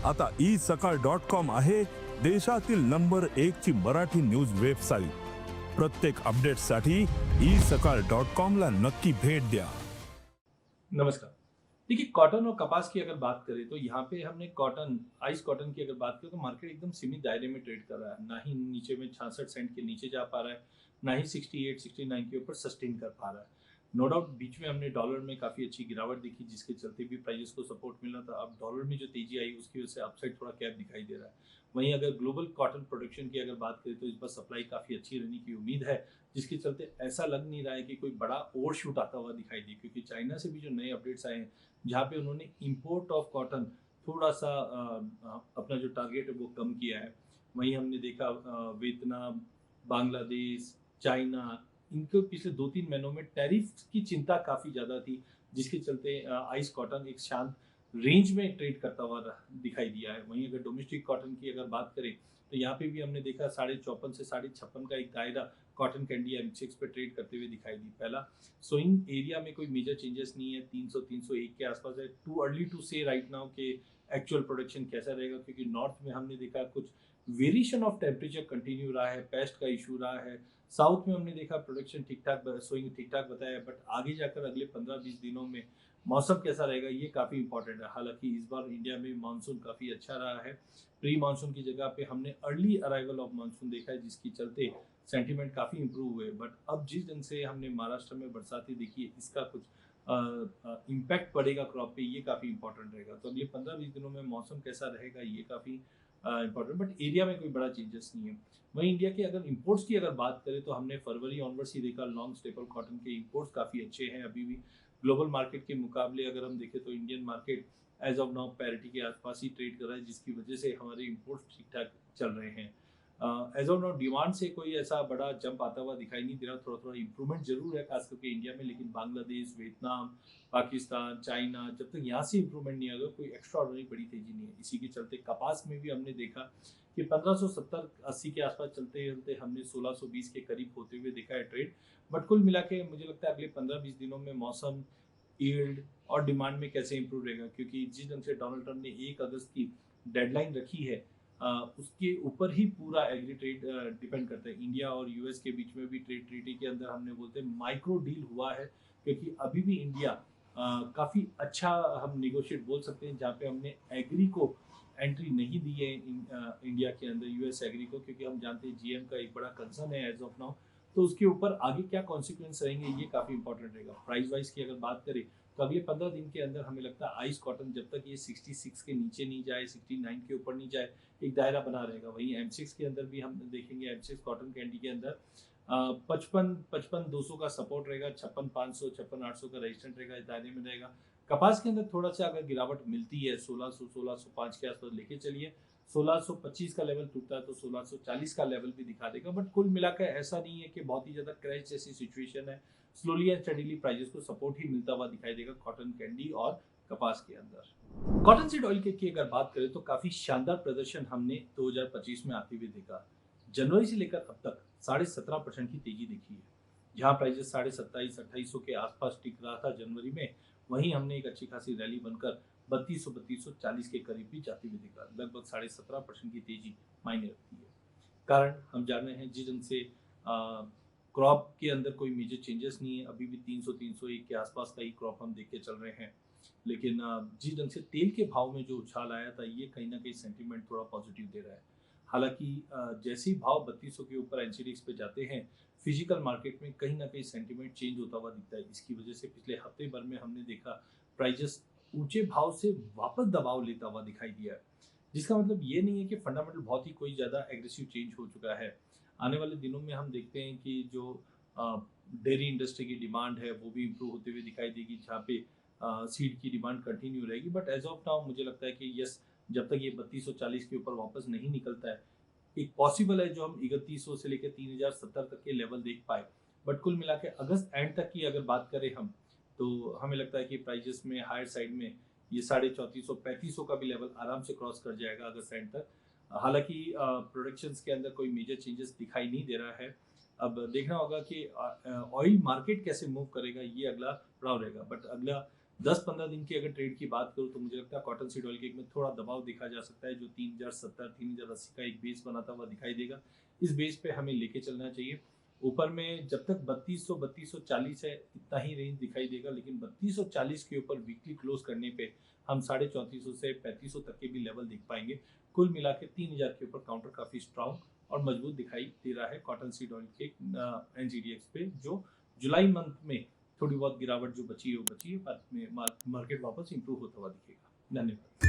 आता isakal.com आहे देशातील नंबर 1 ची मराठी न्यूज वेबसाईट। प्रत्येक अपडेटसाठी isakal.com ला नक्की भेट द्या। नमस्कार। देखिए, कॉटन और कपास की अगर बात करें तो यहाँ पे हमने कॉटन, आइस कॉटन की अगर बात करें तो मार्केट एकदम सीमित दायरे में ट्रेड कर रहा है। ना ही नीचे में 66 सेंट के नीचे जा पा रहा है, ना ही 68 69 के ऊपर सस्टेन कर पा रहा है। नो डाउट बीच में हमने डॉलर में काफ़ी अच्छी गिरावट देखी, जिसके चलते भी प्राइजेस को सपोर्ट मिला था। अब डॉलर में जो तेजी आई उसकी वजह से अपसाइड थोड़ा कैप दिखाई दे रहा है। वहीं अगर ग्लोबल कॉटन प्रोडक्शन की अगर बात करें तो इस बार सप्लाई काफ़ी अच्छी रहने की उम्मीद है, जिसके चलते ऐसा लग नहीं रहा है कि कोई बड़ा ओवरशूट आता हुआ दिखाई दे, क्योंकि चाइना से भी जो नए अपडेट्स आए हैं जहाँ पे उन्होंने इंपोर्ट ऑफ कॉटन थोड़ा सा अपना जो टारगेट है वो कम किया है। वहीं हमने देखा वियतनाम, बांग्लादेश, चाइना, इनके पिछले 2-3 महीनों में टैरिफ की चिंता काफ़ी ज़्यादा थी, जिसके चलते आइस कॉटन एक शांत रेंज में ट्रेड करता हुआ दिखाई दिया है। वहीं अगर डोमेस्टिक कॉटन की अगर बात करें तो यहाँ पे भी हमने देखा 54.5 से 56.5 का एक दायरा कॉटन कैंडी एमसीएक्स पे ट्रेड करते हुए दिखाई दी। पहला स्विंग एरिया में कोई मेजर चेंजेस नहीं है, 300 301 के आसपास है। टू अर्ली टू से राइट नाउ के एक्चुअल प्रोडक्शन कैसा रहेगा, क्योंकि नॉर्थ में हमने देखा कुछ वेरिएशन ऑफ टेम्परेचर कंटिन्यू रहा है, पेस्ट का इशू रहा है। साउथ में हमने देखा प्रोडक्शन ठीक ठाक, स्विंग ठीक ठाक बताया, बट आगे जाकर अगले 15-20 दिनों में मौसम कैसा रहेगा ये काफ़ी इंपॉर्टेंट है। हालांकि इस बार इंडिया में मानसून काफ़ी अच्छा रहा है। प्री मानसून की जगह पे हमने अर्ली अराइवल ऑफ मानसून देखा है, जिसकी चलते सेंटीमेंट काफ़ी इंप्रूव हुए। बट अब जिस ढंग से हमने महाराष्ट्र में बरसाती देखी है, इसका कुछ इम्पैक्ट पड़ेगा क्रॉप पे, ये काफ़ी इंपॉर्टेंट रहेगा। तो अगले 15-20 दिनों में मौसम कैसा रहेगा ये काफ़ी इंपॉर्टेंट, बट एरिया में कोई बड़ा चेंजेस नहीं है। वहीं इंडिया के अगर इंपोर्ट्स की अगर बात करें तो हमने फरवरी ऑनवर्ड्स ही देखा लॉन्ग स्टेपल कॉटन के इंपोर्ट्स काफ़ी अच्छे हैं अभी भी। ग्लोबल मार्केट के मुकाबले अगर हम देखें तो Indian market as of now parity के आसपास ही ट्रेड कर रहा है, जिसकी वजह से हमारे इंपोर्ट्स ठीक ठाक चल रहे हैं। एज ऑफ नाउ डिमांड से कोई ऐसा बड़ा जंप आता हुआ दिखाई नहीं दे रहा। थोड़ा थोड़ा इंप्रूवमेंट जरूर है खास करके इंडिया में, लेकिन बांग्लादेश, वियतनाम, पाकिस्तान, चाइना, जब तक यहाँ से इंप्रूवमेंट नहीं आएगा कोई एक्स्ट्रा बड़ी तेजी नहीं है। इसी के चलते कपास में भी हमने देखा कि 1570-80 के आसपास चलते चलते हमने 1620 के करीब होते हुए देखा है ट्रेड। बट कुल मिला के मुझे लगता है अगले 15-20 दिनों में मौसम, यील्ड और डिमांड में कैसे इंप्रूव रहेगा, क्योंकि जिस ढंग से डोनाल्ड ट्रंप ने 1 अगस्त की डेडलाइन रखी है, उसके ऊपर ही पूरा एग्री ट्रेड डिपेंड करता है। इंडिया और यूएस के बीच में भी ट्रेड ट्रीटी के अंदर हमने बोलते हैं माइक्रो डील हुआ है, क्योंकि अभी भी इंडिया काफ़ी अच्छा हम निगोशिएट बोल सकते हैं, जहाँ पे हमने एग्री को एंट्री नहीं दी है इंडिया के अंदर यूएस एग्री को, क्योंकि हम जानते हैं जीएम का एक बड़ा कंसर्न है एज ऑफ नाउ। तो उसके ऊपर आगे क्या कॉन्सिक्वेंस रहेंगे ये काफ़ी इंपॉर्टेंट रहेगा। प्राइस वाइज की अगर बात करें तो अगले 15 दिन के अंदर हमें लगता है आइस कॉटन जब तक ये 66 के नीचे नहीं जाए, 69 के ऊपर नहीं जाए, एक दायरा बना रहेगा। वहीं M6 के अंदर भी हम देखेंगे, M6 कॉटन कैंडी के अंदर 55-200 का सपोर्ट रहेगा, 56-500 56-800 का रेजिस्टेंट रहेगा, इस दायरे में रहेगा। कपास के अंदर थोड़ा सा अगर गिरावट मिलती है 1600-1605 के आसपास लेके चलिए, 1625 का लेवल टूटता है तो 1640 का लेवल भी दिखा देगा। बट कुल मिलाकर ऐसा नहीं है कि बहुत ही ज्यादा क्रैश जैसी सिचुएशन है। स्लोली एंड स्टडीली प्राइजेस को सपोर्ट ही मिलता हुआ दिखाई देगा कॉटन कैंडी और कपास के अंदर। कॉटन सीड ऑयल की अगर बात करें तो काफी शानदार प्रदर्शन हमने 2025 में आते हुए देखा। जनवरी से लेकर अब तक 17.5% की तेजी देखी है। जहां प्राइजेस 27,500-2800 के आसपास टिक रहा था जनवरी में, वहीं हमने एक अच्छी खासी रैली बनकर 3200-3240 के करीब भी जाते हुए देखा। लगभग 17.5% की तेजी मायने रखती है। कारण हम जान रहे हैं, जिस ढंग से क्रॉप के अंदर कोई मेजर चेंजेस नहीं है, अभी भी 300-301 के आसपास का ही क्रॉप हम देख के चल रहे हैं। लेकिन जिस ढंग से तेल के भाव में जो उछाल आया था, ये कहीं ना कहीं सेंटीमेंट थोड़ा पॉजिटिव दे रहा है। हालांकि जैसे ही भाव 3200 के ऊपर एनसीडीएक्स पे जाते हैं, फिजिकल मार्केट में कहीं ना कहीं सेंटीमेंट चेंज होता हुआ दिखता है। इसकी वजह से पिछले हफ्ते भर में हमने देखा प्राइजेस ऊंचे भाव से वापस दबाव लेता हुआ दिखाई दिया है। जिसका मतलब ये नहीं है कि फंडामेंटल बहुत ही कोई ज़्यादा एग्रेसिव चेंज हो चुका है। आने वाले दिनों में हम देखते हैं कि जो डेयरी इंडस्ट्री की डिमांड है वो भी इम्प्रूव होते हुए दिखाई देगी, जहाँ पे सीड की डिमांड कंटिन्यू रहेगी। बट एज ऑफ नाउ मुझे लगता है कि यस, जब तक ये 3240 के ऊपर वापस नहीं निकलता है, एक पॉसिबल है जो हम 3100 से लेकर 3070 तक के लेवल देख पाए। बट कुल मिला के अगस्त एंड तक की अगर बात करें हम, तो हमें लगता है कि प्राइजेस में हायर साइड में ये 3450-3500 का भी लेवल आराम से क्रॉस कर जाएगा अगस्त एंड तक। हालांकि प्रोडक्शंस के अंदर कोई मेजर चेंजेस दिखाई नहीं दे रहा है। अब देखना होगा कि ऑयल मार्केट कैसे मूव करेगा, ये अगला पड़ाव रहेगा। बट अगला 10-15 दिन की अगर ट्रेड की बात करूँ तो मुझे लगता है कॉटन सीड ऑयल के में थोड़ा दबाव दिखा जा सकता है, जो 3070 3080 का एक बेस बनाता हुआ दिखाई देगा। इस बेस पे हमें लेके चलना चाहिए। ऊपर में जब तक 3200 3240 है इतना ही रेंज दिखाई देगा, लेकिन 3240 के ऊपर वीकली क्लोज करने पे हम 3450 से 3500 तक के भी लेवल देख पाएंगे। कुल मिला के 3000 के ऊपर काउंटर काफी स्ट्रांग और मजबूत दिखाई दे रहा है कॉटन सीड ऑयल के एनजीडीएक्स पे, जो जुलाई मंथ में थोड़ी बहुत गिरावट जो बची है वो बची है, बाद में मार्केट वापस इंप्रूव होता हुआ दिखेगा। धन्यवाद।